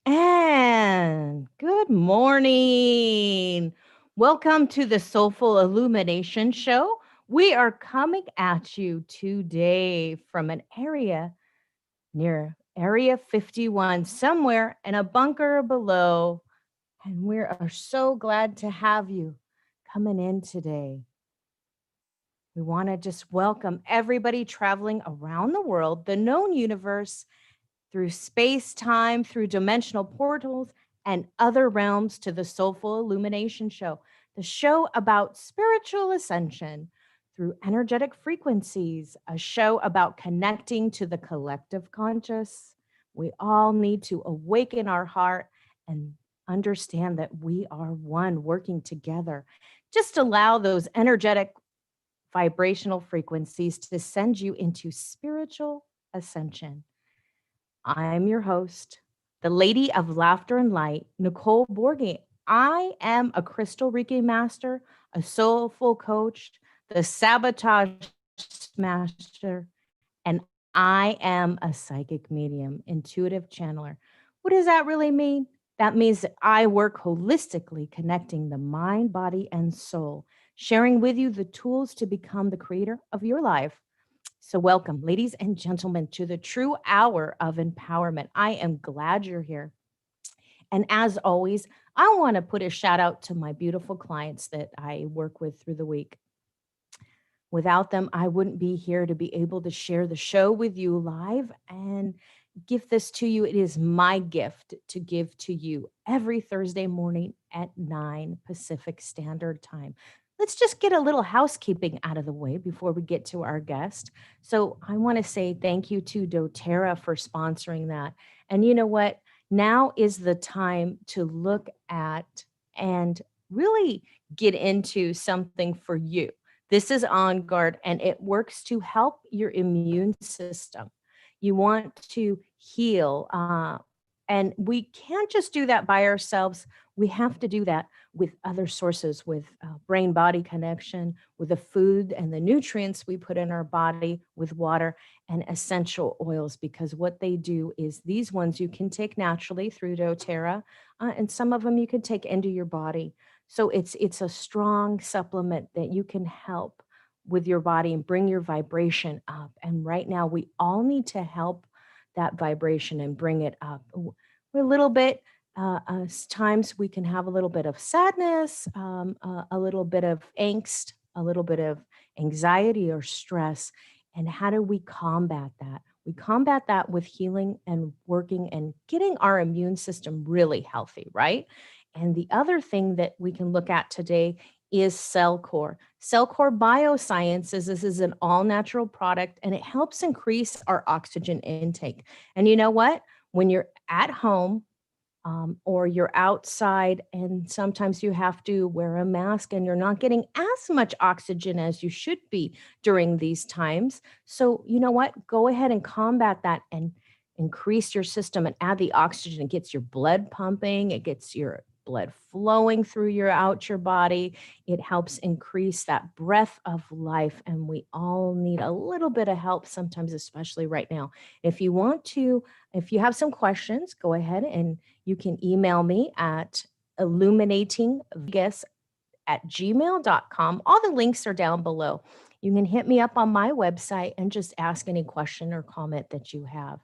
And good morning. Welcome to the Soulful Illumination show. We are coming at you today from an area near Area 51, somewhere in a bunker below. And we are so glad to have you coming in today. We want to just welcome everybody traveling around the world, the known universe, through space, time, through dimensional portals, and other realms to the Soulful Illumination show, the show about spiritual ascension through energetic frequencies, a show about connecting to the collective conscious. We all need to awaken our heart and understand that we are one working together. Just allow those energetic vibrational frequencies to send you into spiritual ascension. I'm your host, the Lady of Laughter and Light, Nicole Borghi. I am a crystal Reiki master, a soulful coach, the sabotage master, and I am a psychic medium, intuitive channeler. What does that really mean? That means that I work holistically, connecting the mind, body, and soul, sharing with you the tools to become the creator of your life. So, welcome, ladies and gentlemen, to the true hour of empowerment. I am glad you're here. And as always, I want to put a shout out to my beautiful clients that I work with through the week. Without them, I wouldn't be here to be able to share the show with you live and give this to you. It is my gift to give to you every Thursday morning at 9 Pacific Standard Time. Let's just get a little housekeeping out of the way before we get to our guest. So I want to say thank you to doTERRA for sponsoring that. And you know what? Now is the time to look at and really get into something for you. This is On Guard, and it works to help your immune system. You want to heal, and we can't just do that by ourselves. We have to do that with other sources, with brain body connection, with the food and the nutrients we put in our body, with water and essential oils, because what they do is these ones you can take naturally through doTERRA, and some of them you can take into your body. So it's a strong supplement that you can help with your body and bring your vibration up. And right now we all need to help that vibration and bring it up. We're a little bit times we can have a little bit of sadness, a little bit of angst, a little bit of anxiety or stress. And how do we combat that? We combat that with healing and working and getting our immune system really healthy, right? And the other thing that we can look at today is CellCore. CellCore Biosciences, this is an all natural product and it helps increase our oxygen intake. And you know what? When you're at home, or you're outside and sometimes you have to wear a mask and you're not getting as much oxygen as you should be during these times. So, you know what? Go ahead and combat that and increase your system and add the oxygen. It gets your blood pumping, it gets your blood flowing through your body. It helps increase that breath of life. And we all need a little bit of help sometimes, especially right now. If you have some questions, go ahead and you can email me at illuminatingvegas@gmail.com. All the links are down below. You can hit me up on my website and just ask any question or comment that you have.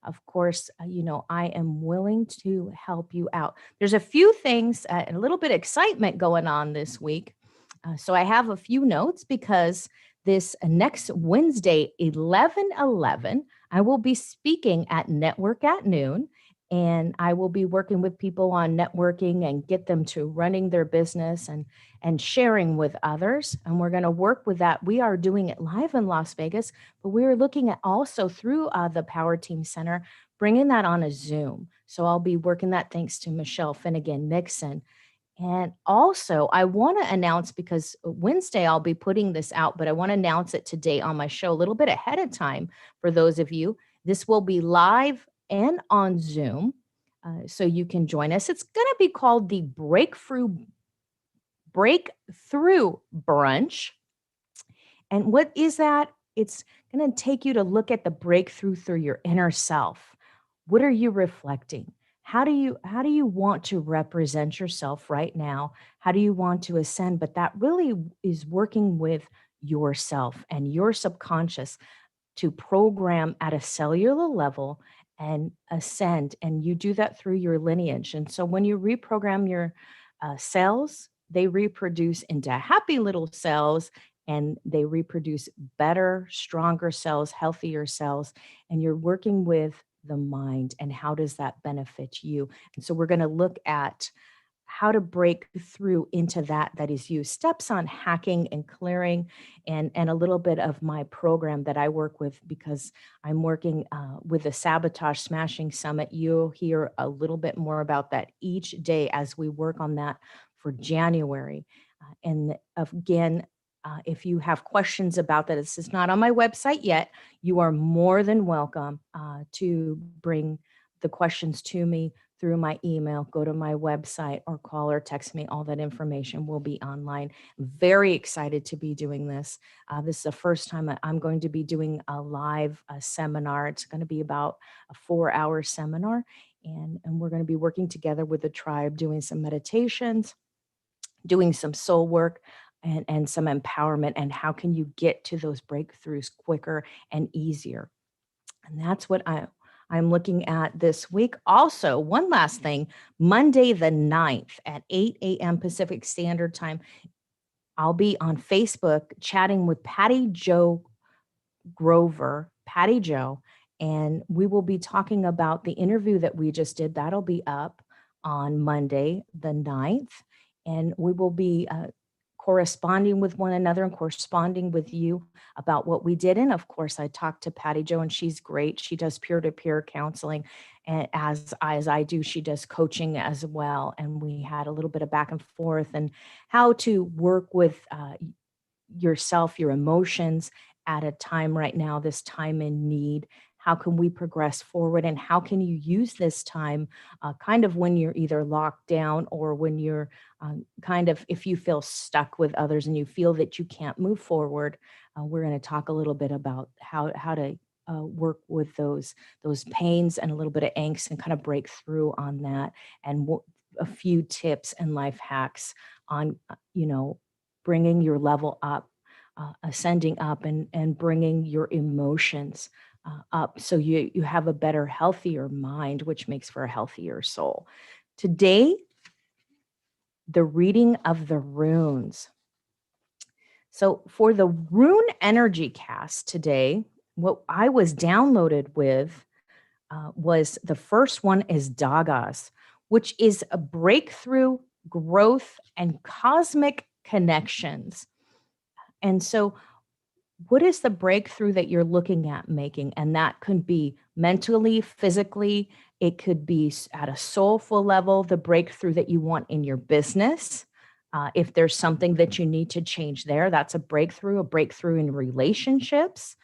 Of course, I am willing to help you out. There's a few things, a little bit of excitement going on this week. So I have a few notes because this next Wednesday, 11/11, I will be speaking at Network at Noon. And I will be working with people on networking and get them to running their business and sharing with others. And we're going to work with that. We are doing it live in Las Vegas, but we're looking at also through the Power Team Center, bringing that on a Zoom. So I'll be working that thanks to Michelle Finnegan Nixon. And also, I want to announce, because Wednesday I'll be putting this out, but I want to announce it today on my show a little bit ahead of time for those of you. This will be live and on Zoom, so you can join us. It's going to be called the Breakthrough Brunch. And what is that? It's going to take you to look at the breakthrough through your inner self. What are you reflecting? How do you want to represent yourself right now? How do you want to ascend? But that really is working with yourself and your subconscious to program at a cellular level and ascend. And you do that through your lineage. And so when you reprogram your cells, they reproduce into happy little cells, and they reproduce better, stronger cells, healthier cells. And you're working with the mind, and how does that benefit you? And so we're going to look at how to break through into that is you, steps on hacking and clearing, and a little bit of my program that I work with, because I'm working with the Sabotage Smashing Summit. You'll hear a little bit more about that each day as we work on that for January. And again, if you have questions about that, this is not on my website yet, you are more than welcome to bring the questions to me through my email. Go to my website or call or text me. All that information will be online. Very excited to be doing this. This is the first time I'm going to be doing a live seminar. It's going to be about a 4-hour seminar. And we're going to be working together with the tribe, doing some meditations, doing some soul work, and some empowerment. And how can you get to those breakthroughs quicker and easier? And that's what I'm looking at this week. Also, one last thing, Monday the 9th at 8 a.m. Pacific Standard Time, I'll be on Facebook chatting with Patty Jo Grover, Patty Jo, and we will be talking about the interview that we just did. That'll be up on Monday the 9th, and we will be corresponding with one another and corresponding with you about what we did. And of course, I talked to Patty Jo, and she's great. She does peer-to-peer counseling, and as I do, she does coaching as well. And we had a little bit of back and forth and how to work with yourself, your emotions at a time right now, this time in need. How can we progress forward, and how can you use this time kind of when you're either locked down, or when you're kind of, if you feel stuck with others and you feel that you can't move forward. We're going to talk a little bit about how to work with those pains and a little bit of angst, and kind of break through on that, and a few tips and life hacks on bringing your level up, ascending up, and bringing your emotions up, so you have a better, healthier mind, which makes for a healthier soul. Today, the reading of the runes. So for the rune energy cast today, what I was downloaded with was, the first one is Dagas, which is a breakthrough, growth, and cosmic connections. And so what is the breakthrough that you're looking at making? And that could be mentally, physically, it could be at a soulful level, the breakthrough that you want in your business. If there's something that you need to change there, that's a breakthrough in relationships,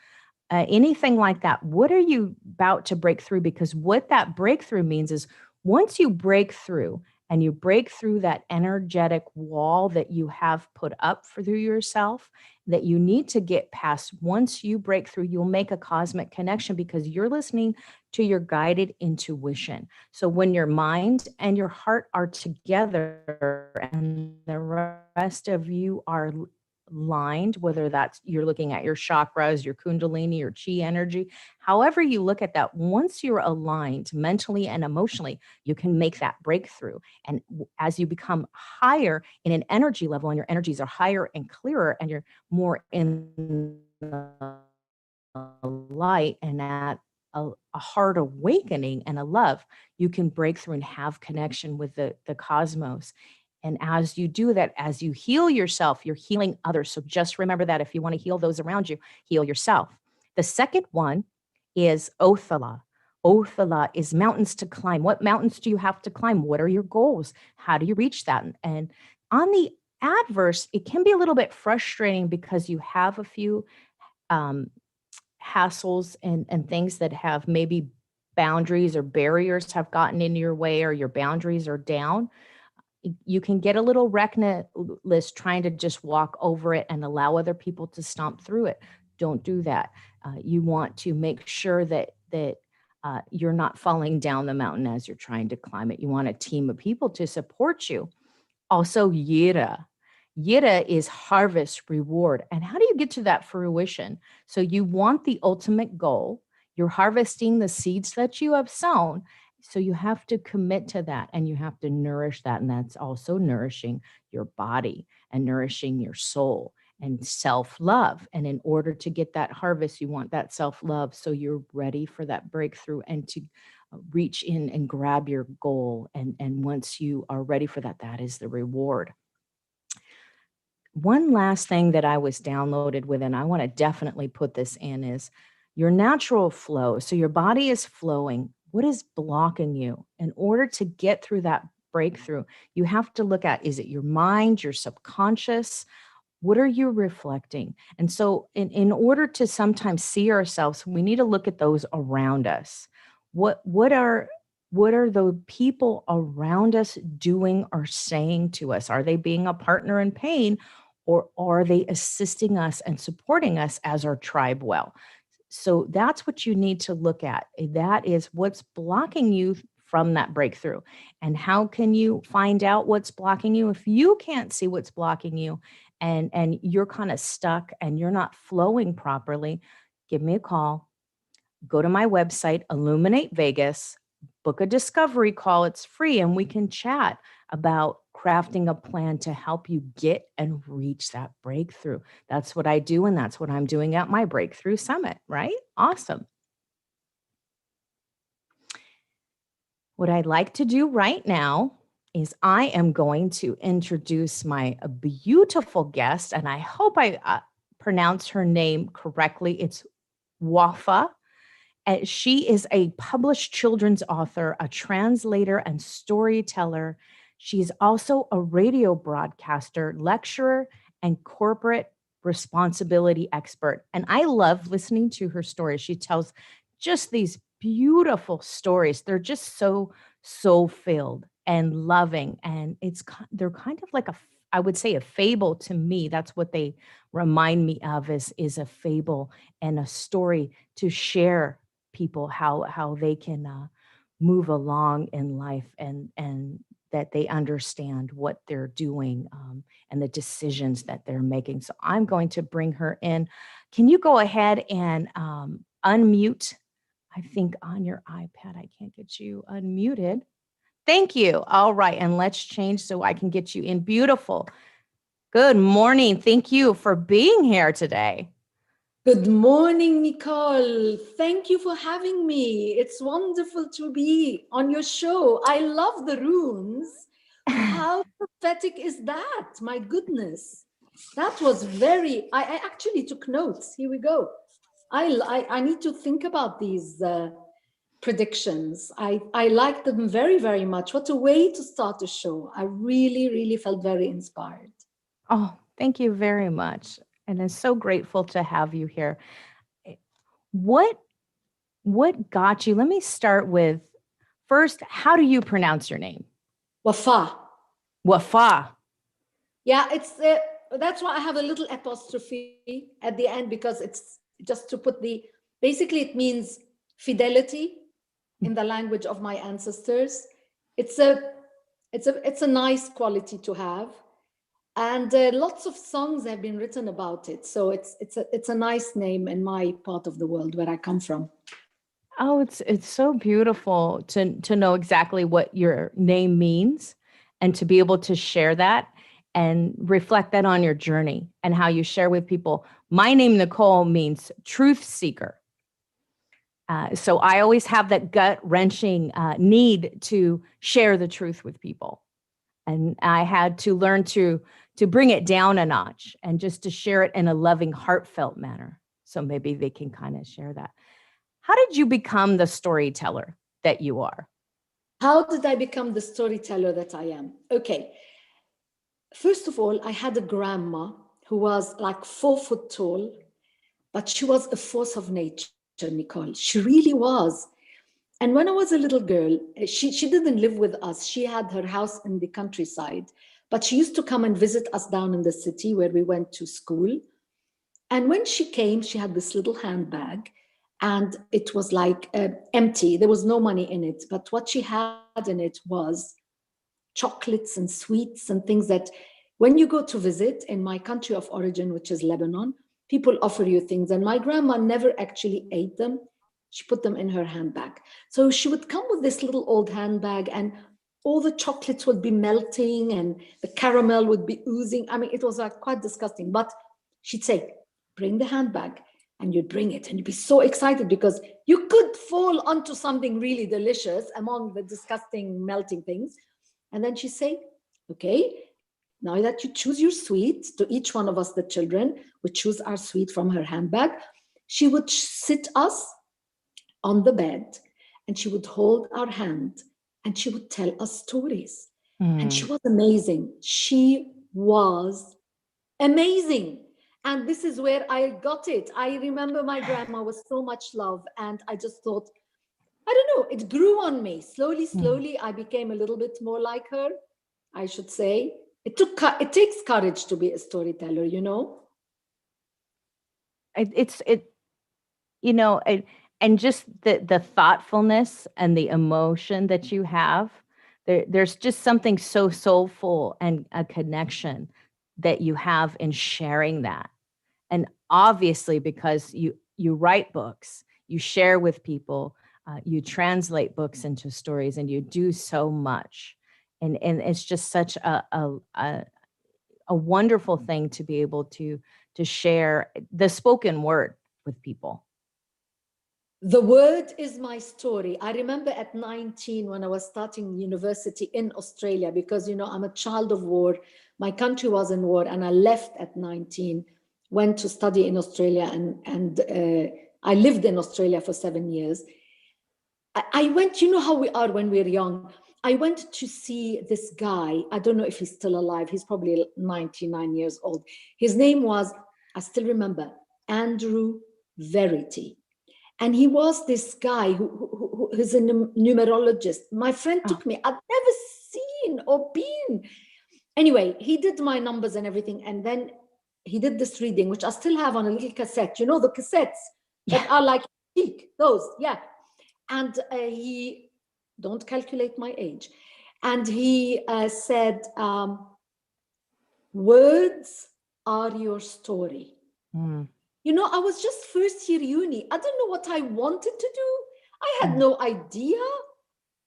anything like that. What are you about to break through? Because what that breakthrough means is, once you break through, and you break through that energetic wall that you have put up for yourself, that you need to get past, once you break through, you'll make a cosmic connection, because you're listening to your guided intuition. So when your mind and your heart are together, and the rest of you are aligned, whether that's you're looking at your chakras, your kundalini, your chi energy, however you look at that, once you're aligned mentally and emotionally, you can make that breakthrough. And as you become higher in an energy level, and your energies are higher and clearer, and you're more in the light, and at a heart awakening and a love, you can break through and have connection with the cosmos. And as you do that, as you heal yourself, you're healing others. So just remember that if you want to heal those around you, heal yourself. The second one is Othala. Othala is mountains to climb. What mountains do you have to climb? What are your goals? How do you reach that? And on the adverse, it can be a little bit frustrating, because you have a few hassles and things that have maybe boundaries or barriers have gotten in your way, or your boundaries are down. You can get a little reckless trying to just walk over it and allow other people to stomp through it. Don't do that. You want to make sure that you're not falling down the mountain as you're trying to climb it. You want a team of people to support you. Also, Yira. Yira is harvest reward. And how do you get to that fruition? So you want the ultimate goal. You're harvesting the seeds that you have sown. So you have to commit to that and you have to nourish that. And that's also nourishing your body and nourishing your soul and self-love. And in order to get that harvest, you want that self-love. So you're ready for that breakthrough and to reach in and grab your goal. And once you are ready for that, that is the reward. One last thing that I was downloaded with, and I want to definitely put this in, is your natural flow. So your body is flowing. What is blocking you? In order to get through that breakthrough, you have to look at, is it your mind, your subconscious? What are you reflecting? And so in order to sometimes see ourselves, we need to look at those around us. What are the people around us doing or saying to us? Are they being a partner in pain, or are they assisting us and supporting us as our tribe well? So that's what you need to look at. That is what's blocking you from that breakthrough. And how can you find out what's blocking you? If you can't see what's blocking you and you're kind of stuck and you're not flowing properly, give me a call. Go to my website, Illuminate Vegas, book a discovery call. It's free and we can chat about crafting a plan to help you get and reach that breakthrough. That's what I do, and that's what I'm doing at my Breakthrough Summit, right? Awesome. What I'd like to do right now is I am going to introduce my beautiful guest, and I hope I pronounce her name correctly. It's Wafa. She is a published children's author, a translator, and storyteller. She's also a radio broadcaster, lecturer, and corporate responsibility expert. And I love listening to her stories. She tells just these beautiful stories. They're just so soul-filled and loving. And they're kind of like I would say a fable to me. That's what they remind me of, is a fable and a story to share people how they can move along in life, and that they understand what they're doing, and the decisions that they're making. So I'm going to bring her in. Can you go ahead and unmute? I think on your iPad, I can't get you unmuted. Thank you. All right. And let's change so I can get you in. Beautiful. Good morning. Thank you for being here today. Good morning, Nicole. Thank you for having me. It's wonderful to be on your show. I love the runes. How prophetic is that? My goodness. That was I actually took notes. Here we go. I need to think about these predictions. I like them very, very much. What a way to start a show. I really, really felt very inspired. Oh, thank you very much. And I'm so grateful to have you here. What got you? Let me start with, first, how do you pronounce your name? Wafa. Wafa. Yeah, that's why I have a little apostrophe at the end, because it's just to put basically it means fidelity in the language of my ancestors. It's a nice quality to have. And lots of songs have been written about it. So it's a nice name in my part of the world where I come from. Oh, it's so beautiful to know exactly what your name means, and to be able to share that and reflect that on your journey and how you share with people. My name, Nicole, means truth seeker. So I always have that gut-wrenching need to share the truth with people. And I had to learn to bring it down a notch and just to share it in a loving, heartfelt manner. So maybe they can kind of share that. How did you become the storyteller that you are? How did I become the storyteller that I am? Okay. First of all, I had a grandma who was like 4 foot tall, but she was a force of nature, Nicole. She really was. And when I was a little girl, she didn't live with us. She had her house in the countryside, but she used to come and visit us down in the city where we went to school. And when she came, she had this little handbag, and it was like empty. There was no money in it, but what she had in it was chocolates and sweets and things that when you go to visit in my country of origin, which is Lebanon, people offer you things. And my grandma never actually ate them. She put them in her handbag. So she would come with this little old handbag, and all the chocolates would be melting and the caramel would be oozing. I mean, it was like quite disgusting. But she'd say, bring the handbag. And you'd bring it and you'd be so excited because you could fall onto something really delicious among the disgusting melting things. And then she'd say, okay, now that you choose your sweet, to each one of us, the children, would choose our sweet from her handbag. She would sit us on the bed and she would hold our hand and she would tell us stories. And she was amazing. She was amazing. And this is where I got it. I remember my grandma was so much love. And I just thought, I don't know, it grew on me. Slowly, I became a little bit more like her, I should say. It takes courage to be a storyteller, you know? And just the thoughtfulness and the emotion that you have, there's just something so soulful and a connection that you have in sharing that. And obviously, because you write books, you share with people, you translate books into stories, and you do so much. And it's just such a wonderful thing to be able to share the spoken word with people. The word is my story. I remember at 19 when I was starting university in Australia, because, you know, I'm a child of war. My country was in war and I left at 19, went to study in Australia, and I lived in Australia for 7 years. I went, you know how we are when we're young. I went to see this guy. I don't know if he's still alive. He's probably 99 years old. His name was, I still remember, Andrew Verity. And he was this guy who is a numerologist. My friend took me. I'd never seen or been. Anyway, he did my numbers and everything. And then he did this reading, which I still have on a little cassette. You know, the cassettes that are like cheek, those, yeah. And he, don't calculate my age. And he said, words are your story. You know, I was just first year uni. I don't know what I wanted to do. I had no idea,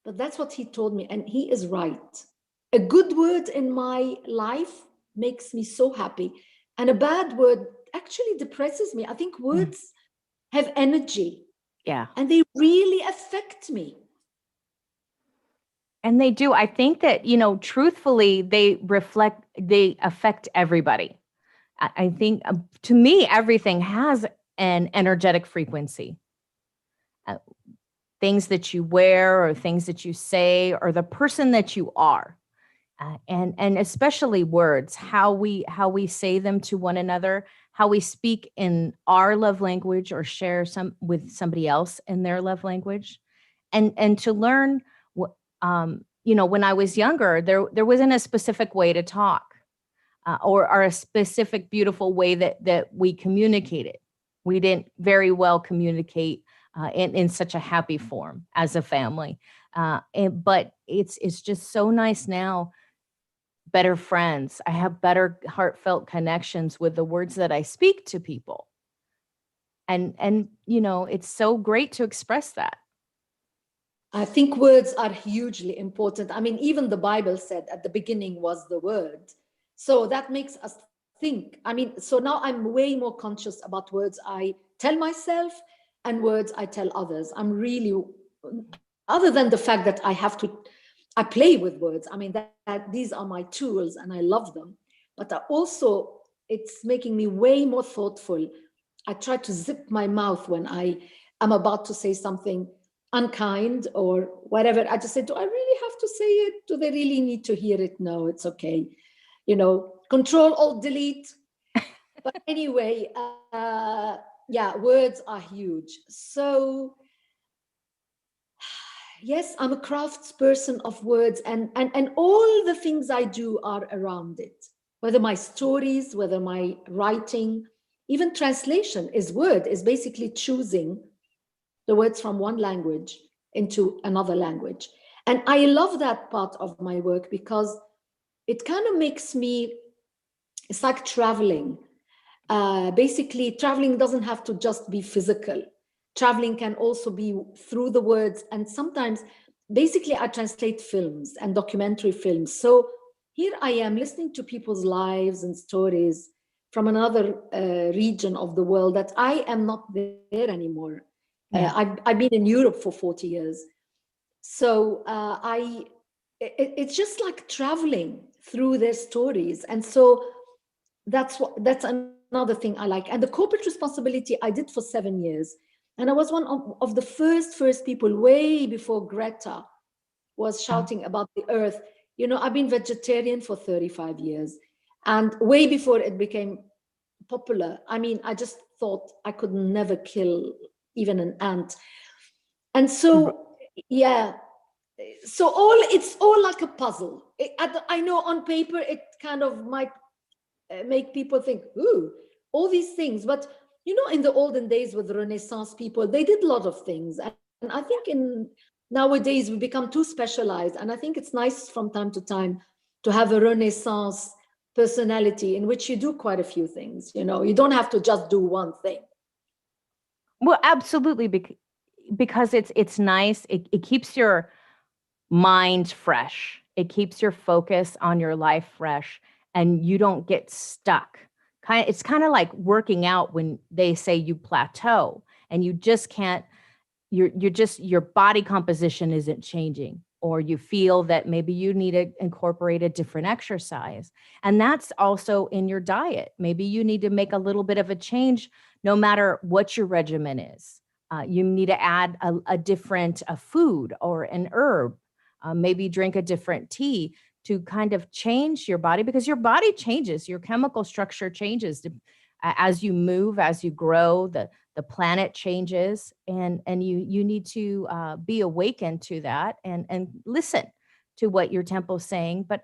but that's what he told me. And he is right. A good word in my life makes me so happy. And a bad word actually depresses me. I think words have energy. Yeah. And they really affect me. And they do. I think that, you know, truthfully, they affect everybody. I think to me, everything has an energetic frequency. Things that you wear or things that you say or the person that you are. And especially words, how we say them to one another, how we speak in our love language or share some with somebody else in their love language. And to learn, you know, when I was younger, there wasn't a specific way to talk. Or a specific beautiful way that we communicated. We didn't very well communicate in such a happy form as a family. But it's just so nice now. Better friends. I have better heartfelt connections with the words that I speak to people. And you know, it's so great to express that. I think words are hugely important. I mean, even the Bible said at the beginning was the word. So that makes us think. I mean, so now I'm way more conscious about words I tell myself and words I tell others. I'm really, other than the fact that I play with words. I mean, that these are my tools and I love them. But also, it's making me way more thoughtful. I try to zip my mouth when I am about to say something unkind or whatever. I just say, do I really have to say it? Do they really need to hear it? No, it's okay. You know, Control, Alt, Delete. But anyway, yeah, words are huge. So yes, I'm a craftsperson of words, and all the things I do are around it. Whether my stories, whether my writing, even translation is basically choosing the words from one language into another language. And I love that part of my work because it kind of makes me, it's like traveling. Basically, traveling doesn't have to just be physical. Traveling can also be through the words. And sometimes, basically, I translate films and documentary films. So here I am listening to people's lives and stories from another region of the world that I am not there anymore. Yeah. I've been in Europe for 40 years. So it's just like traveling through their stories. And so that's another thing I like. And the corporate responsibility I did for 7 years. And I was one of the first people, way before Greta was Oh, shouting about the earth. I've been vegetarian for 35 years. And way before it became popular, I mean, I just thought I could never kill even an ant. And r- so, yeah, so it's all like a puzzle. I know on paper it kind of might make people think, ooh, all these things. But in the olden days with the Renaissance people, they did a lot of things. And I think in nowadays we become too specialized. And I think it's nice from time to time to have a Renaissance personality in which you do quite a few things. You don't have to just do one thing. well, absolutely, because it's nice. It keeps your mind fresh. It keeps your focus on your life fresh, and you don't get stuck. It's kind of like working out when they say you plateau and you just can't. You're just, your body composition isn't changing, or you feel that maybe you need to incorporate a different exercise, and that's also in your diet. Maybe you need to make a little bit of a change, no matter what your regimen is. You need to add a different food or an herb, maybe drink a different tea to kind of change your body, because your body changes, your chemical structure changes as you move, as you grow. The planet changes, and you need to be awakened to that, and listen to what your temple's saying, but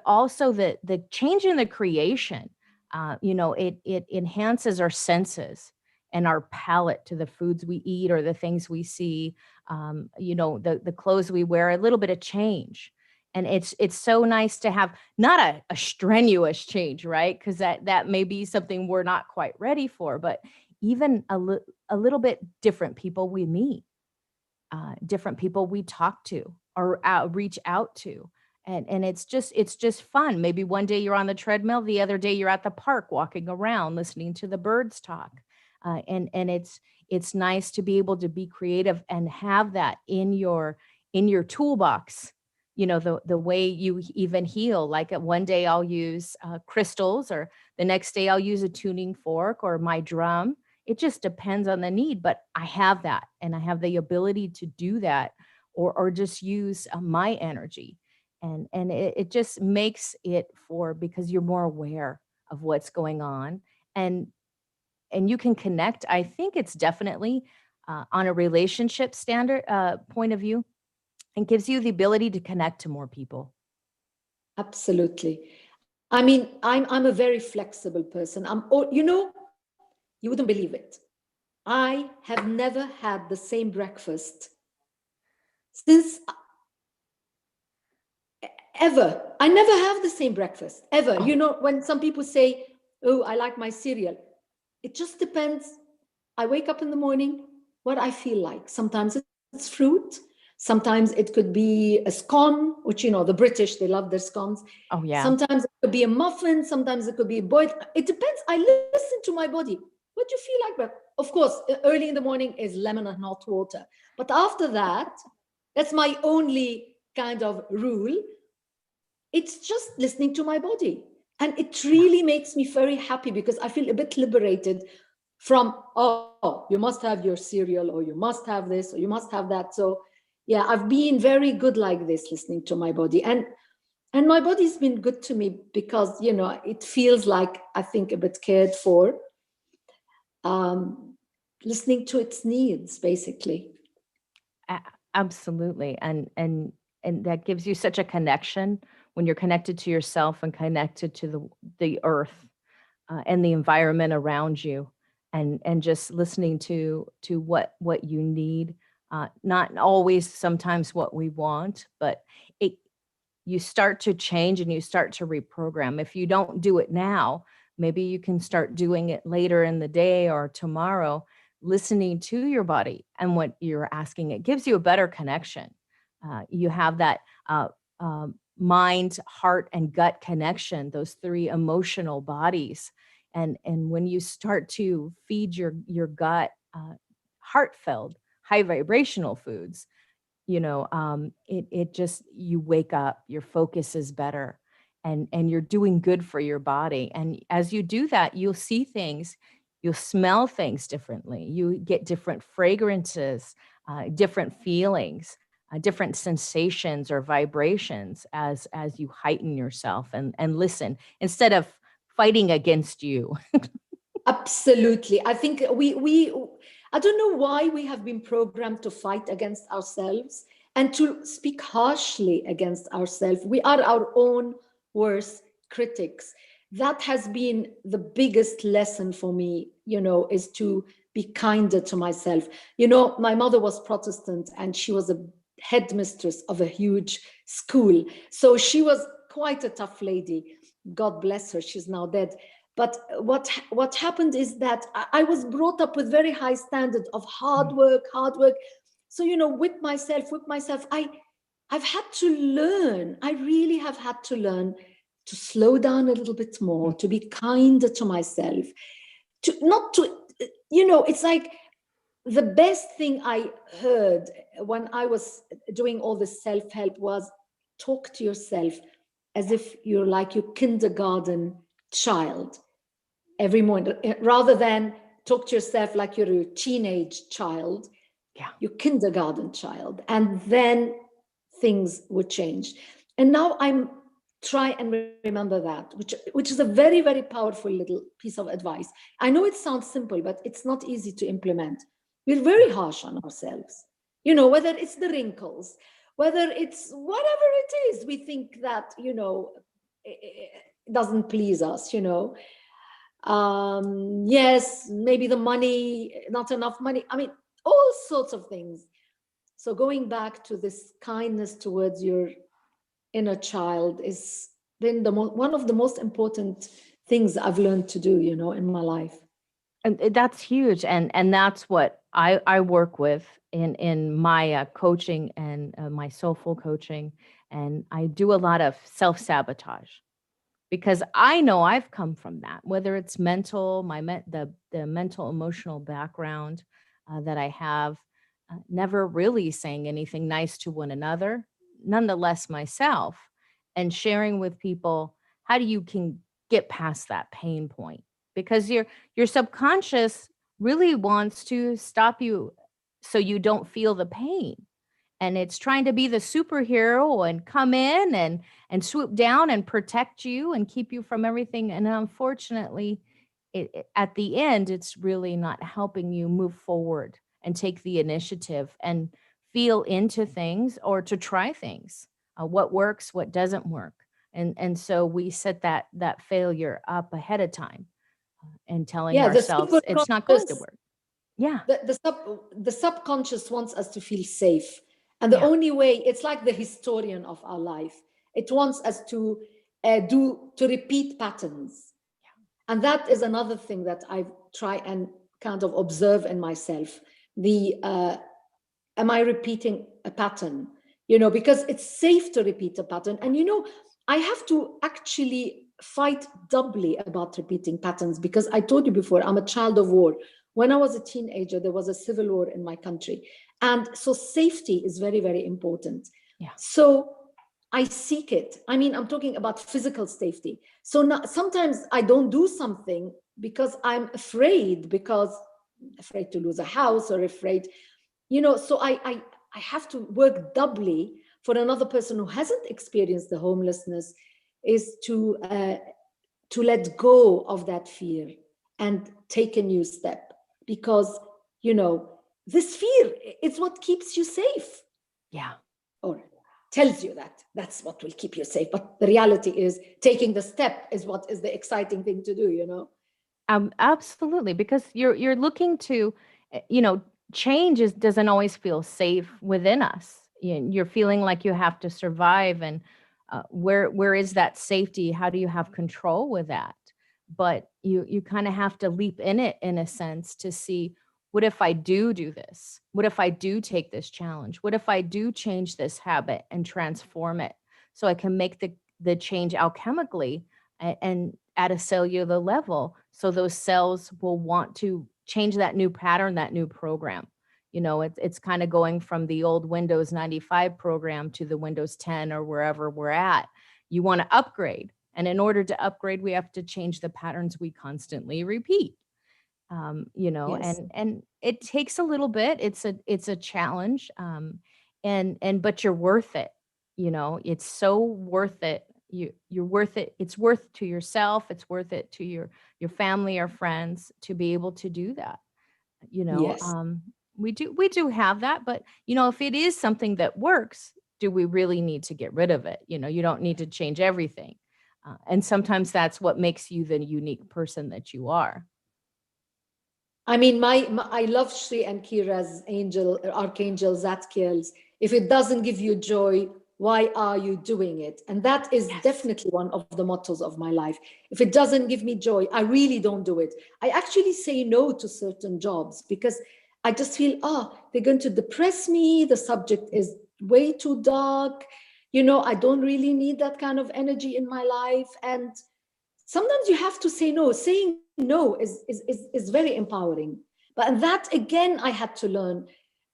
also the change in the creation. It enhances our senses and our palate to the foods we eat or the things we see. The clothes we wear, a little bit of change. And it's so nice to have not a strenuous change, right? Because that may be something we're not quite ready for, but even a little bit different people we meet, different people we talk to or reach out to. And it's just fun. Maybe one day you're on the treadmill, the other day you're at the park walking around listening to the birds talk. And it's nice to be able to be creative and have that in your toolbox. The way you even heal. Like one day I'll use crystals, or the next day I'll use a tuning fork or my drum. It just depends on the need, but I have that, and I have the ability to do that, or just use my energy. And it just makes it, for because you're more aware of what's going on, and you can connect. I think it's definitely on a relationship standard point of view, and gives you the ability to connect to more people. Absolutely. I mean, I'm a very flexible person. You wouldn't believe it. I have never had the same breakfast since ever. I never have the same breakfast ever. Oh, When some people say, "Oh, I like my cereal," it just depends. I wake up in the morning, what I feel like. Sometimes it's fruit. Sometimes it could be a scone, which, the British, they love their scones. oh yeah. Sometimes it could be a muffin. Sometimes it could be a boiled. It depends. I listen to my body. What do you feel like? But of course, early in the morning is lemon and hot water. But after that, that's my only kind of rule. It's just listening to my body. And it really makes me very happy because I feel a bit liberated from, oh, you must have your cereal, or you must have this, or you must have that. So yeah, I've been very good like this, listening to my body. And my body's been good to me because, it feels like, I think, a bit cared for, listening to its needs, basically. A- Absolutely. And that gives you such a connection when you're connected to yourself and connected to the earth, and the environment around you. and just listening to what you need, not always sometimes what we want, but it you start to change and you start to reprogram. If you don't do it now, maybe you can start doing it later in the day or tomorrow, listening to your body and what you're asking. It gives you a better connection. You have that uh, mind, heart, and gut connection, those three emotional bodies. And when you start to feed your gut heartfelt, high vibrational foods, it just, you wake up, your focus is better, and you're doing good for your body. And as you do that, you'll see things, you'll smell things differently, you get different fragrances, different feelings, different sensations or vibrations as you heighten yourself and listen instead of fighting against you. Absolutely. I think I don't know why we have been programmed to fight against ourselves and to speak harshly against ourselves. We are our own worst critics. That has been the biggest lesson for me, is to be kinder to myself. My mother was Protestant and she was a headmistress of a huge school. So she was quite a tough lady. God bless her. She's now dead. But what happened is that I was brought up with very high standard of hard work. So, whip myself. I've had to learn. I really have had to learn to slow down a little bit more, to be kinder to myself, to not to, it's like the best thing I heard when I was doing all this self-help was talk to yourself as if you're like your kindergarten child every morning, rather than talk to yourself like you're a teenage child, your kindergarten child, and then things would change. And now I'm try and remember that, which is a very, very powerful little piece of advice. I know it sounds simple, but it's not easy to implement. We're very harsh on ourselves, whether it's the wrinkles, whether it's whatever it is we think that it doesn't please us. Yes, maybe the money, not enough money, I mean, all sorts of things. So going back to this kindness towards your inner child is been one of the most important things I've learned to do, in my life. And that's huge, and that's what I work with in my coaching and my soulful coaching, and I do a lot of self-sabotage because I know I've come from that, whether it's mental, the mental emotional background that I have, never really saying anything nice to one another, nonetheless myself, and sharing with people how do you can get past that pain point, because your subconscious really wants to stop you so you don't feel the pain, and it's trying to be the superhero and come in and swoop down and protect you and keep you from everything. And unfortunately, at the end, it's really not helping you move forward and take the initiative and feel into things or to try things, what works, what doesn't work. And so we set that failure up ahead of time, and telling Yeah, the ourselves it's not going to subconscious, work. Yeah. the subconscious wants us to feel safe. And the Yeah. only way, it's like the historian of our life. It wants us to to repeat patterns. And that is another thing that I try and kind of observe in myself. Am I repeating a pattern? Because it's safe to repeat a pattern. And I have to actually fight doubly about repeating patterns, because I told you before, I'm a child of war. When I was a teenager, there was a civil war in my country. And so safety is very, very important. Yeah. So I seek it. I mean, I'm talking about physical safety. So now, sometimes I don't do something because I'm afraid, afraid to lose a house, or afraid, so I have to work doubly for another person who hasn't experienced the homelessness, is to let go of that fear and take a new step, because this fear is what keeps you safe. Yeah. Or tells you that that's what will keep you safe, but the reality is taking the step is what is the exciting thing to do. Absolutely, because you're looking to, you know, change doesn't always feel safe within us. You're feeling like you have to survive, and where is that safety? How do you have control with that? But you kind of have to leap in it in a sense to see, what if I do this? What if I do take this challenge? What if I do change this habit and transform it so I can make the change alchemically and at a cellular level, so those cells will want to change that new pattern, that new program. It's kind of going from the old Windows 95 program to the Windows 10 or wherever we're at. You want to upgrade, and in order to upgrade, we have to change the patterns we constantly repeat. Yes. And it takes a little bit. It's a challenge, and but you're worth it. It's so worth it. You're worth it. It's worth to yourself. It's worth it to your family or friends to be able to do that. you know Yes. um we do have that, but if it is something that works, do we really need to get rid of it? You don't need to change everything. And sometimes that's what makes you the unique person that you are. I mean, I love Sri and Kira's angel, archangel Zadkiel's. If it doesn't give you joy, why are you doing it? And that is Yes. definitely one of the mottos of my life. If it doesn't give me joy, I really don't do it. I actually say no to certain jobs because I just feel, they're going to depress me. The subject is way too dark. I don't really need that kind of energy in my life. And sometimes you have to say no. Saying no is very empowering. But that again, I had to learn,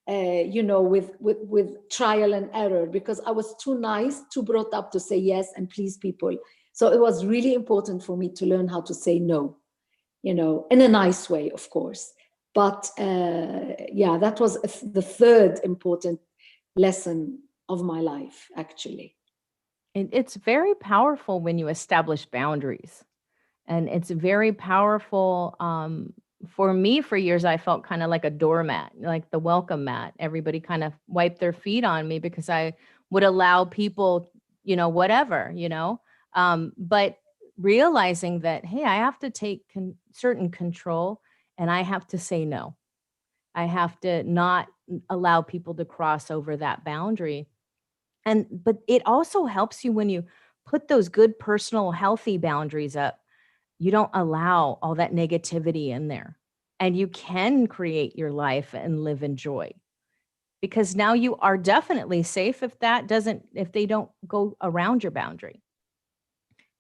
with trial and error, because I was too nice, too brought up to say yes and please people. So it was really important for me to learn how to say no, in a nice way, of course. But yeah, that was the third important lesson of my life, actually. It's very powerful when you establish boundaries, and it's very powerful. For me, for years, I felt kind of like a doormat, like the welcome mat. Everybody kind of wiped their feet on me because I would allow people, whatever, but realizing that, hey, I have to take certain control, and I have to say no. I have to not allow people to cross over that boundary. But it also helps you when you put those good personal healthy boundaries up. You don't allow all that negativity in there, and you can create your life and live in joy, because now you are definitely safe if they don't go around your boundary,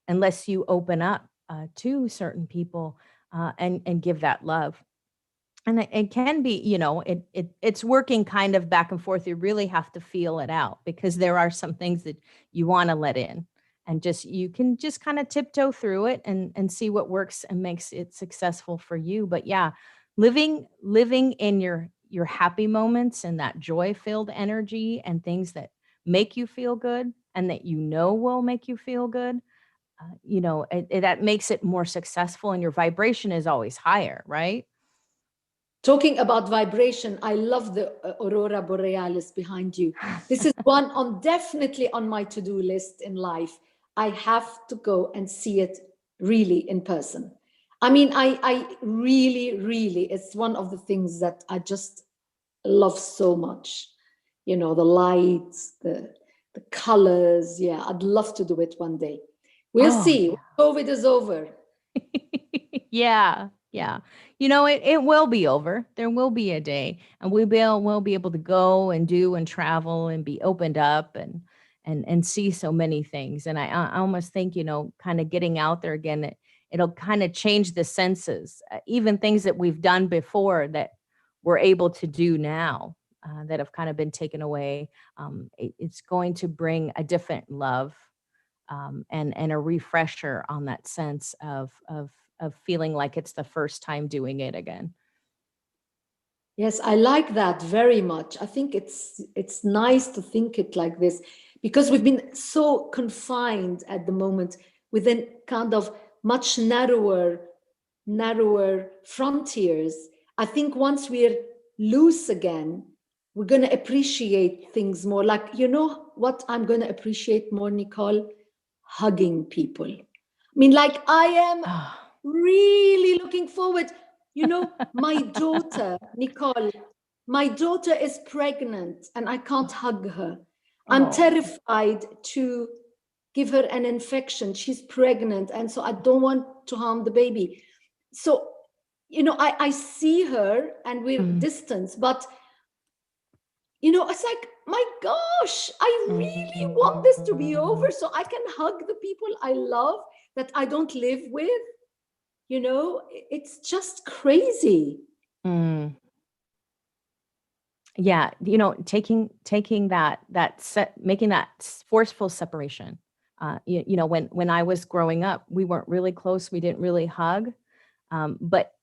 unless you open up to certain people, and give that love. And it can be, it's working kind of back and forth. You really have to feel it out, because there are some things that you want to let in, and just you can just kind of tiptoe through it and see what works and makes it successful for you. But yeah, living in your happy moments and that joy filled energy and things that make you feel good and that will make you feel good. That makes it more successful, and your vibration is always higher, right? Talking about vibration, I love the Aurora Borealis behind you. This is one definitely on my to-do list in life. I have to go and see it really in person. I mean, I really, really, it's one of the things that I just love so much. The lights, the colors. Yeah, I'd love to do it one day. We'll Oh, see. yeah. COVID is over. Yeah, yeah. It will be over. There will be a day, and we'll be able to go and do and travel and be opened up and see so many things. And I almost think, kind of getting out there again, it'll kind of change the senses, even things that we've done before that we're able to do now, that have kind of been taken away. It's going to bring a different love, and a refresher on that sense of feeling like it's the first time doing it again. Yes, I like that very much. I think it's nice to think it like this, because we've been so confined at the moment within kind of much narrower frontiers. I think once we're loose again, we're going to appreciate things more. Like, what I'm going to appreciate more, Nicole? Hugging people. I mean, like, I am really looking forward. You know, my daughter, Nicole, my daughter is pregnant and I can't hug her. I'm Oh. terrified to give her an infection. She's pregnant, and so I don't want to harm the baby. So, you know, I see her and we're Mm. distant, but, you know, it's like, my gosh, I really want this to be over so I can hug the people I love that I don't live with. You know, it's just crazy. Mm. Yeah, you know, taking that set, making that forceful separation. You know, when I was growing up, we weren't really close. We didn't really hug, but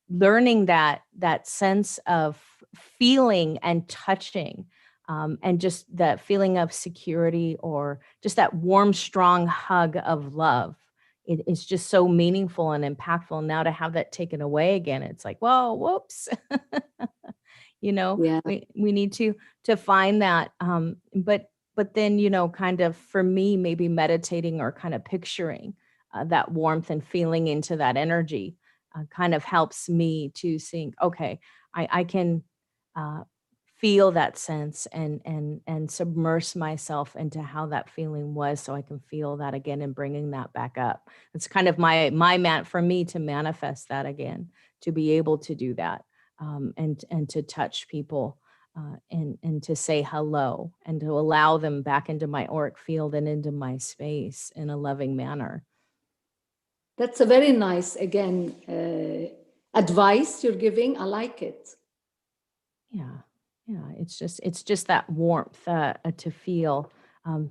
learning that sense of feeling and touching, and just that feeling of security, or just that warm, strong hug of love. It's just so meaningful and impactful. Now to have that taken away again, it's like, whoa, whoops. You know, Yeah. we need to find that, but then, you know, kind of for me, maybe meditating or kind of picturing that warmth and feeling into that energy kind of helps me to think, okay, I can uh, feel that sense and submerge myself into how that feeling was, so I can feel that again and bringing that back up. It's kind of my man for me to manifest that again, to be able to do that, and to touch people, and to say hello and to allow them back into my auric field and into my space in a loving manner. That's a very nice, again, advice you're giving. I like it. Yeah. Yeah. It's just that warmth to feel,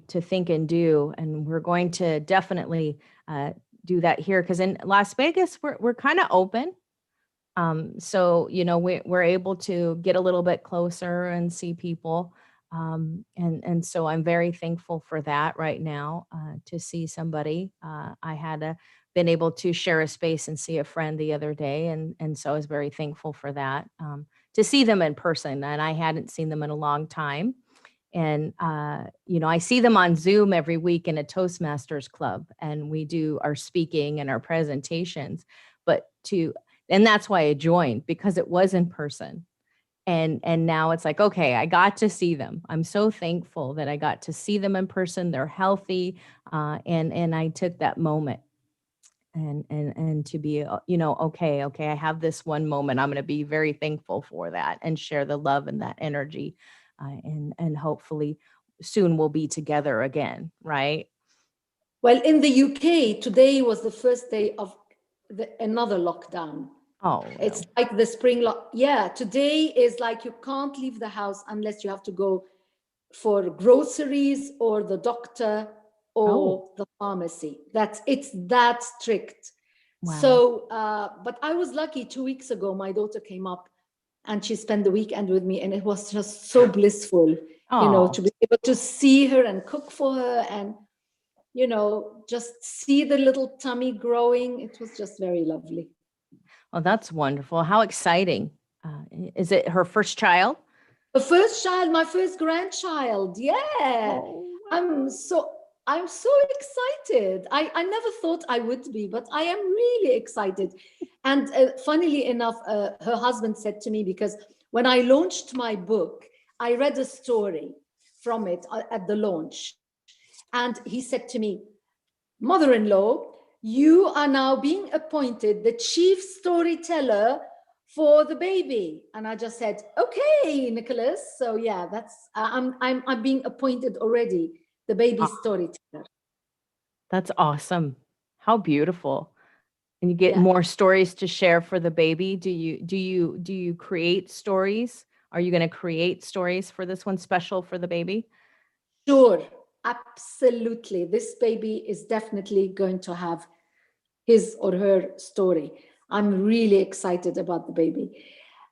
to think and do. And we're going to definitely do that here, because in Las Vegas, we're kind of open. So, you know, we're able to get a little bit closer and see people. And so I'm very thankful for that right now, to see somebody. I had been able to share a space and see a friend the other day. And so I was very thankful for that, to see them in person. And I hadn't seen them in a long time. And, you know, I see them on Zoom every week in a Toastmasters club, and we do our speaking and our presentations. But and that's why I joined, because it was in person. And now it's like, okay, I got to see them. I'm so thankful that I got to see them in person. They're healthy. And I took that moment, and to be, you know, okay, I have this one moment. I'm going to be very thankful for that and share the love and that energy. And hopefully soon we'll be together again, right? Well, in the UK, today was the first day of another lockdown. Oh, It's no. like the spring lock. Yeah, today is like you can't leave the house unless you have to go for groceries or the doctor Oh, or the pharmacy. It's that strict. wow. So, but I was lucky. 2 weeks ago, my daughter came up and she spent the weekend with me, and it was just so blissful, you know, Oh, to be able to see her and cook for her, and, you know, just see the little tummy growing. It was just very lovely. well, that's wonderful. How exciting. Is it her first child? The first child, my first grandchild. Yeah. Oh, I'm wow. so I'm so excited. I never thought I would be, but I am really excited. And funnily enough, her husband said to me, because when I launched my book, I read a story from it at the launch. And he said to me, "Mother-in-law, you are now being appointed the chief storyteller for the baby." And I just said, "Okay, Nicholas." So yeah, that's I'm being appointed already the baby Ah, storyteller. that's awesome. How beautiful. And you get Yeah, more stories to share for the baby. Do you create stories? Are you going to create stories for this one special for the baby? sure, absolutely. This baby is definitely going to have his or her story. I'm really excited about the baby.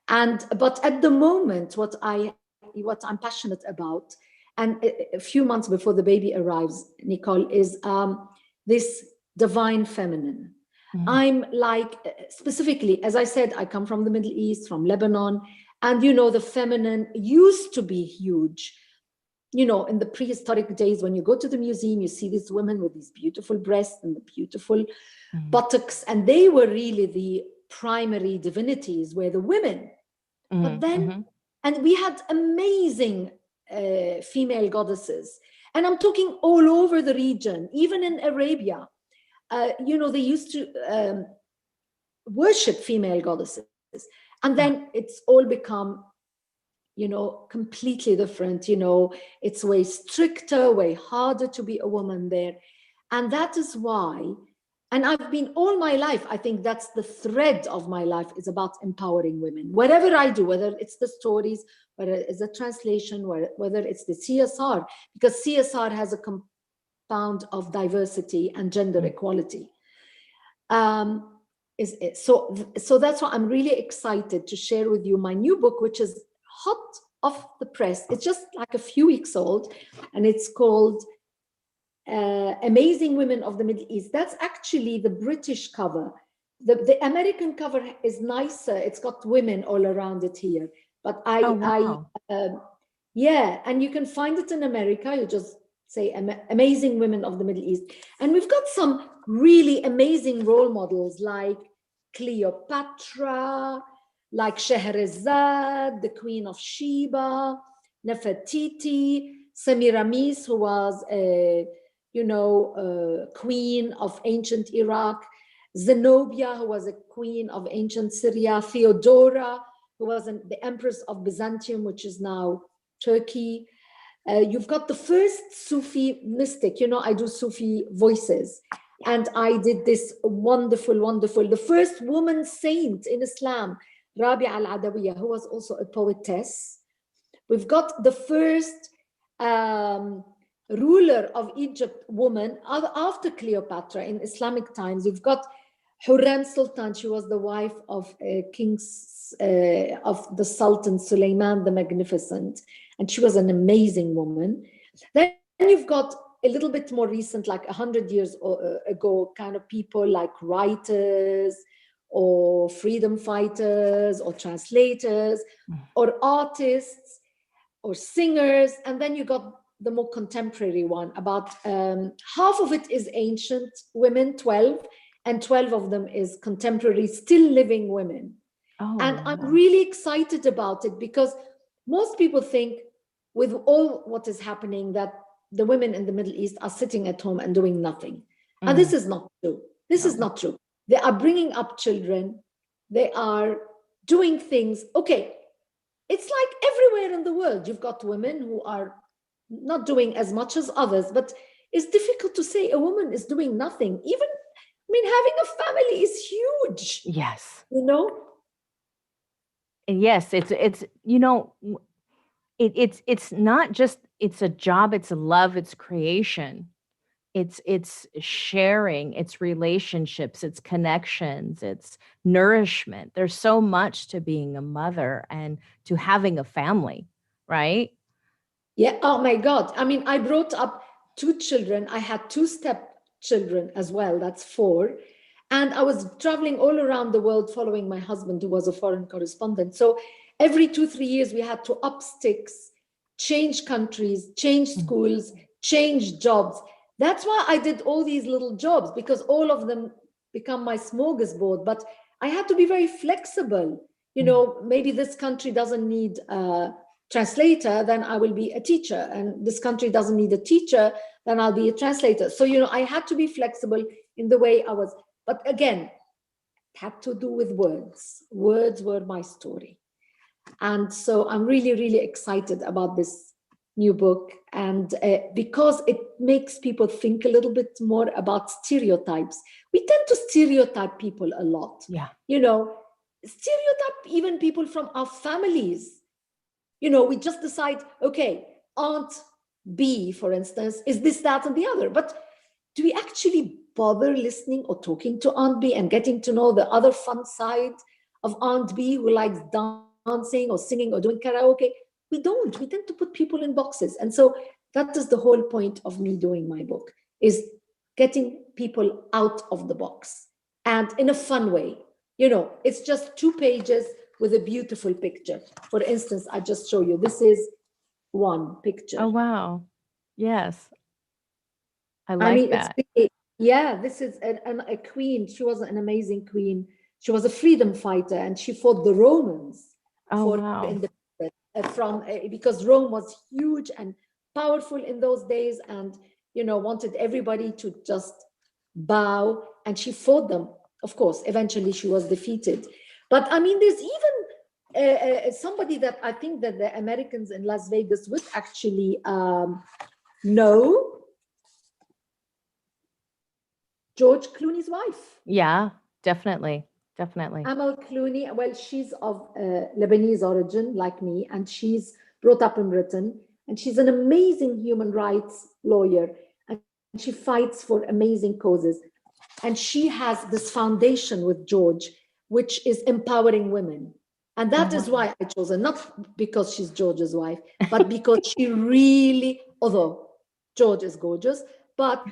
And but at the moment, what I'm passionate about, and a few months before the baby arrives, Nicole, is this divine feminine. Mm. I'm like, specifically, as I said, I come from the Middle East, from Lebanon, and you know, the feminine used to be huge. in the prehistoric days, when you go to the museum, you see these women with these beautiful breasts and the beautiful buttocks, and they were really the primary divinities, were the women. But then, and we had amazing female goddesses. And I'm talking all over the region, even in Arabia. They used to worship female goddesses. And then it's all become, completely different. It's way stricter, way harder to be a woman there. And that is why, and I've been all my life, I think that's the thread of my life, is about empowering women. Whatever I do, whether it's the stories, whether it's a translation, whether it's the CSR, because CSR has a compound of diversity and gender equality. So that's why I'm really excited to share with you my new book, which is hot off the press. It's just like a few weeks old, and it's called Amazing Women of the Middle East. That's actually the British cover. The American cover is nicer. It's got women all around it here. But yeah, and you can find it in America. You just say Amazing Women of the Middle East. And we've got some really amazing role models like Cleopatra, like Scheherazade, the Queen of Sheba, Nefertiti, Semiramis, who was a queen of ancient Iraq, Zenobia, who was a queen of ancient Syria, Theodora, who was the empress of Byzantium, which is now Turkey. You've got the first Sufi mystic. I do Sufi voices. And I did this wonderful, the first woman saint in Islam, Rabia al-Adawiyya, who was also a poetess. We've got the first ruler of Egypt woman after Cleopatra in Islamic times. You've got Hurrem Sultan. She was the wife of of the Sultan Suleiman the Magnificent, and she was an amazing woman. Then you've got a little bit more recent, like 100 years ago, kind of people like writers or freedom fighters or translators or artists or singers. And then you got the more contemporary one. About half of it is ancient women, 12, and 12 of them is contemporary, still living women. And I'm really excited about it, because most people think, with all what is happening, that the women in the Middle East are sitting at home and doing nothing. And this is not true. This is not true. They are bringing up children. They are doing things. Okay, it's like everywhere in the world. You've got women who are not doing as much as others, but it's difficult to say a woman is doing nothing. Even, having a family is huge. Yes. Yes, it's not just, it's a job, it's a love, it's creation. It's sharing, it's relationships, it's connections, it's nourishment. There's so much to being a mother and to having a family, right? Yeah. Oh my God. I brought up 2 children. I had 2 stepchildren as well. That's 4. And I was traveling all around the world following my husband, who was a foreign correspondent. So every 2-3 years, we had to up sticks, change countries, change schools, change jobs. That's why I did all these little jobs, because all of them become my smorgasbord. But I had to be very flexible. Maybe this country doesn't need a translator, then I will be a teacher. And this country doesn't need a teacher, then I'll be a translator. So, I had to be flexible in the way I was. But again, it had to do with words. Words were my story. And so I'm really, really excited about this new book. And because it makes people think a little bit more about stereotypes. We tend to stereotype people a lot. Yeah. Stereotype even people from our families. We just decide, okay, Aunt B, for instance, is this, that, and the other. But do we actually bother listening or talking to Aunt B and getting to know the other fun side of Aunt B, who likes dancing or singing or doing karaoke? We don't. We tend to put people in boxes. And so that is the whole point of me doing my book, is getting people out of the box, and in a fun way. It's just 2 pages with a beautiful picture. For instance, I just show you. This is one picture. Oh, wow. Yes. I I like mean, it's that. really, yeah, this is a queen. She was an amazing queen. She was a freedom fighter, and she fought the Romans Oh, for wow. independence from because Rome was huge and powerful in those days, and wanted everybody to just bow. And she fought them. Of course, eventually she was defeated. But I mean, there's even somebody that I think that the Americans in Las Vegas would actually know. George Clooney's wife. Yeah, definitely. Definitely. Amal Clooney, well, she's of Lebanese origin, like me, and she's brought up in Britain. And she's an amazing human rights lawyer, and she fights for amazing causes. And she has this foundation with George, which is empowering women. And Oh, that is wow. why I chose her, not because she's George's wife, but because she really, although George is gorgeous, but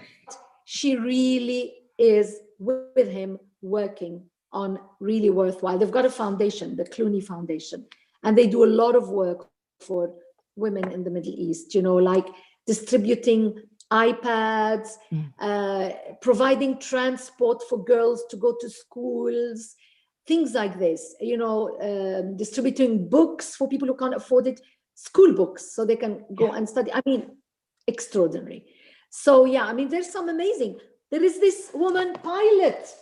she really is with him working on really worthwhile. They've got a foundation, the Clooney Foundation, and they do a lot of work for women in the Middle East, like distributing iPads, Mm. providing transport for girls to go to schools, things like this, distributing books for people who can't afford it, school books, so they can go Yeah. and study. I mean, extraordinary. So, yeah, I mean, there's some amazing. There is this woman pilot.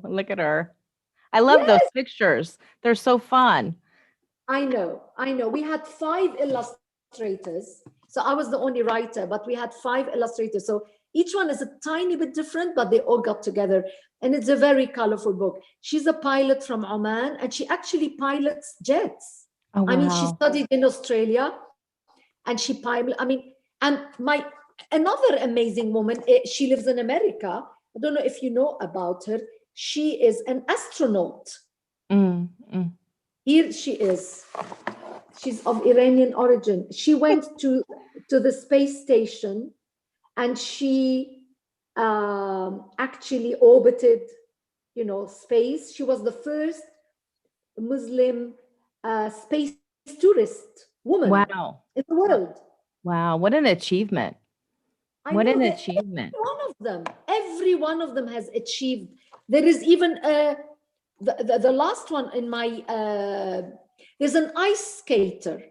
Look at her. I love those Yes, pictures. They're so fun. I know. I know. We had 5 illustrators. So I was the only writer, but we had 5 illustrators. So each one is a tiny bit different, but they all got together. And it's a very colorful book. She's a pilot from Oman, and she actually pilots jets. Oh, I mean, she wow. studied in Australia, and she pilot. I mean, and another amazing woman, she lives in America. I don't know if you know about her. She is an astronaut. Mm, mm. Here she is. She's of Iranian origin. She went to the space station, and she actually orbited, space. She was the first Muslim space tourist woman Wow. in the world. Wow. What an achievement. I What know an that achievement. every one of them has achieved. There is even the last one in my, there's an ice skater,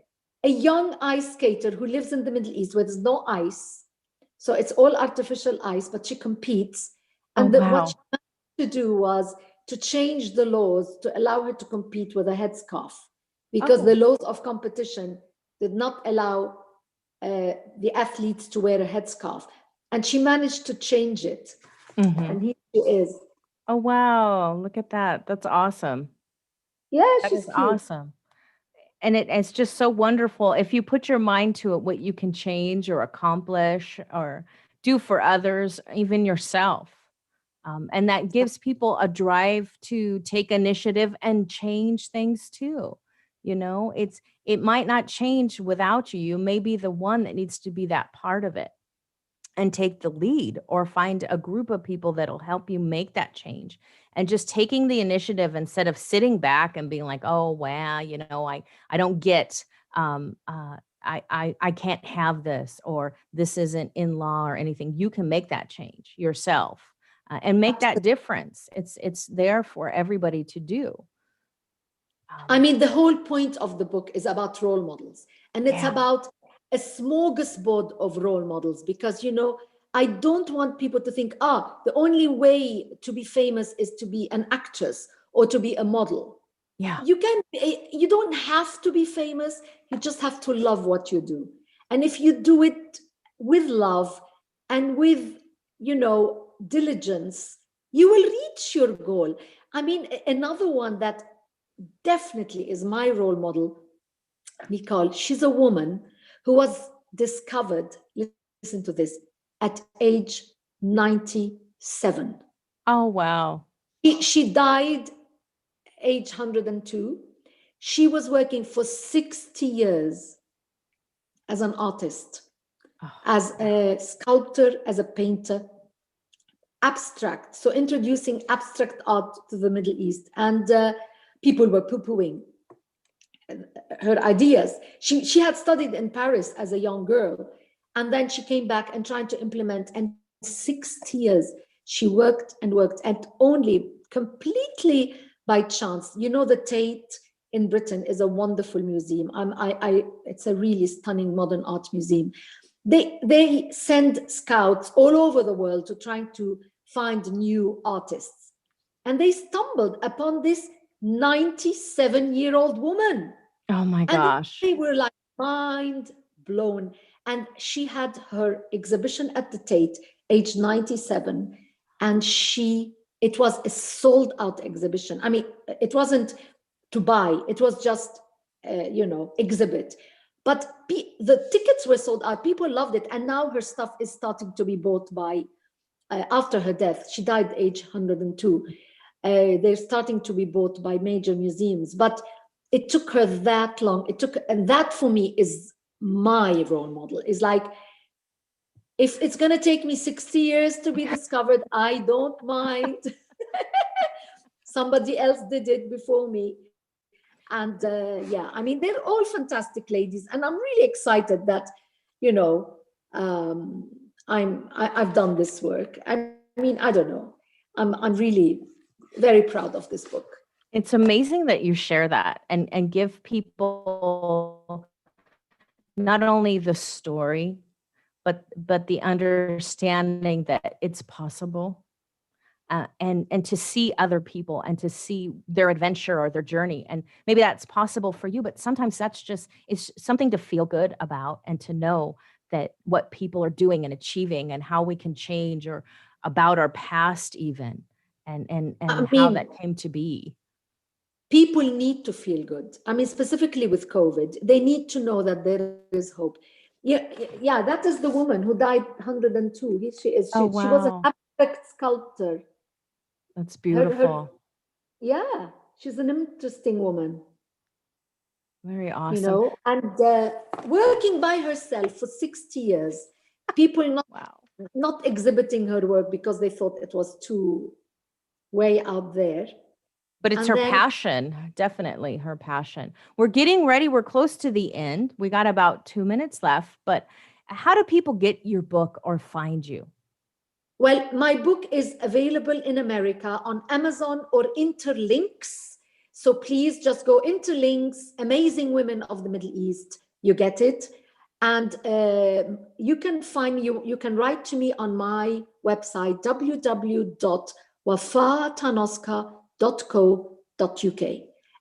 a young ice skater who lives in the Middle East where there's no ice. So it's all artificial ice, but she competes. Oh, And what she wow. managed to do was to change the laws to allow her to compete with a headscarf, because the Oh. laws of competition did not allow the athletes to wear a headscarf. And she managed to change it. Hmm. And here she is. Oh, wow. Look at that. That's awesome. Yeah, That she's is cute. awesome. And it's just so wonderful. If you put your mind to it, what you can change or accomplish or do for others, even yourself. And that gives people a drive to take initiative and change things too. It might not change without you. You may be the one that needs to be that part of it and take the lead, or find a group of people that'll help you make that change. And just taking the initiative instead of sitting back and being like, oh wow, I don't get, I can't have this, or this isn't in law or anything. You can make that change yourself, and make that difference. It's there for everybody to do. I um, mean, the whole point of the book is about role models, and it's yeah. about a smorgasbord of role models, because, I don't want people to think, the only way to be famous is to be an actress or to be a model. Yeah. You don't have to be famous. You just have to love what you do. And if you do it with love and with, diligence, you will reach your goal. I mean, another one that definitely is my role model, Nicole. She's a woman who was discovered, listen to this, at age 97. Oh, wow. She died age 102. She was working for 60 years as an artist, Oh, as a sculptor, as a painter, abstract. So introducing abstract art to the Middle East. And people were poo-pooing her ideas. She had studied in Paris as a young girl, and then she came back and tried to implement. And 6 years she worked and worked, and only completely by chance. You know, the Tate in Britain is a wonderful museum. It's a really stunning modern art museum. They send scouts all over the world to trying to find new artists, and they stumbled upon this 97-year-old woman, Oh my and gosh. they were like mind blown. And she had her exhibition at the Tate, age 97, and it was a sold out exhibition. I mean, it wasn't to buy, it was just exhibit, but the tickets were sold out. People loved it, and now her stuff is starting to be bought by after her death. She died age 102. They're starting to be bought by major museums, but it took her that long. And that for me is my role model. Is like, if it's going to take me 60 years to be discovered, I don't mind. Somebody else did it before me. And yeah, I mean, they're all fantastic ladies. And I'm really excited that, I've done this work. I mean, I don't know. I'm really very proud of this book. It's amazing that you share that and give people not only the story, but the understanding that it's possible, and to see other people and to see their adventure or their journey. And maybe that's possible for you, but sometimes it's something to feel good about, and to know that what people are doing and achieving and how we can change, or about our past even, and I how mean, that came to be. people need to feel good. I mean, specifically with COVID, they need to know that there is hope. Yeah, yeah, that is the woman who died 102. Oh, She was an wow. abstract sculptor. That's Her beautiful. Yeah, she's an interesting woman, Very awesome. and working by herself for 60 years. People Wow. not exhibiting her work because they thought it was too way out there. But it's And her then, passion, definitely her passion. We're getting ready. We're close to the end. We got about 2 minutes left, but how do people get your book or find you? well, my book is available in America on Amazon or Interlinks. So please just go Interlinks, Amazing Women of the Middle East. You get it. And you can you can write to me on my website, www.wafatanoska.co.uk.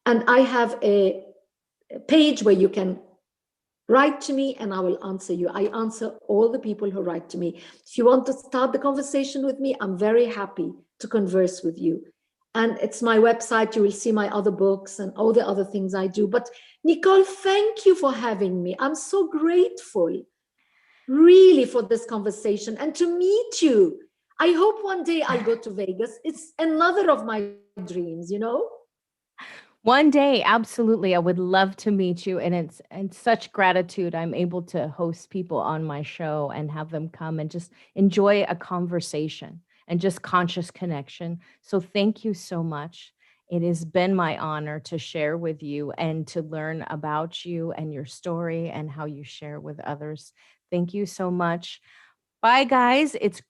And I have a page where you can write to me and I will answer you. I answer all the people who write to me. If you want to start the conversation with me, I'm very happy to converse with you. And it's my website. You will see my other books and all the other things I do. But Nicole, thank you for having me. I'm so grateful, really, for this conversation and to meet you. I hope one day I'll go to Vegas. It's another of my dreams, One day, absolutely. I would love to meet you. And such gratitude I'm able to host people on my show and have them come and just enjoy a conversation and just conscious connection. So thank you so much. It has been my honor to share with you and to learn about you and your story and how you share with others. Thank you so much. Bye, guys. It's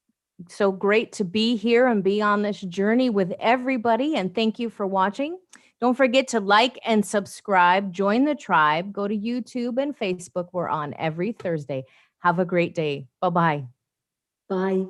so great to be here and be on this journey with everybody. And thank you for watching. Don't forget to like and subscribe, join the tribe, go to YouTube and Facebook. We're on every Thursday. Have a great day. Bye-bye. Bye.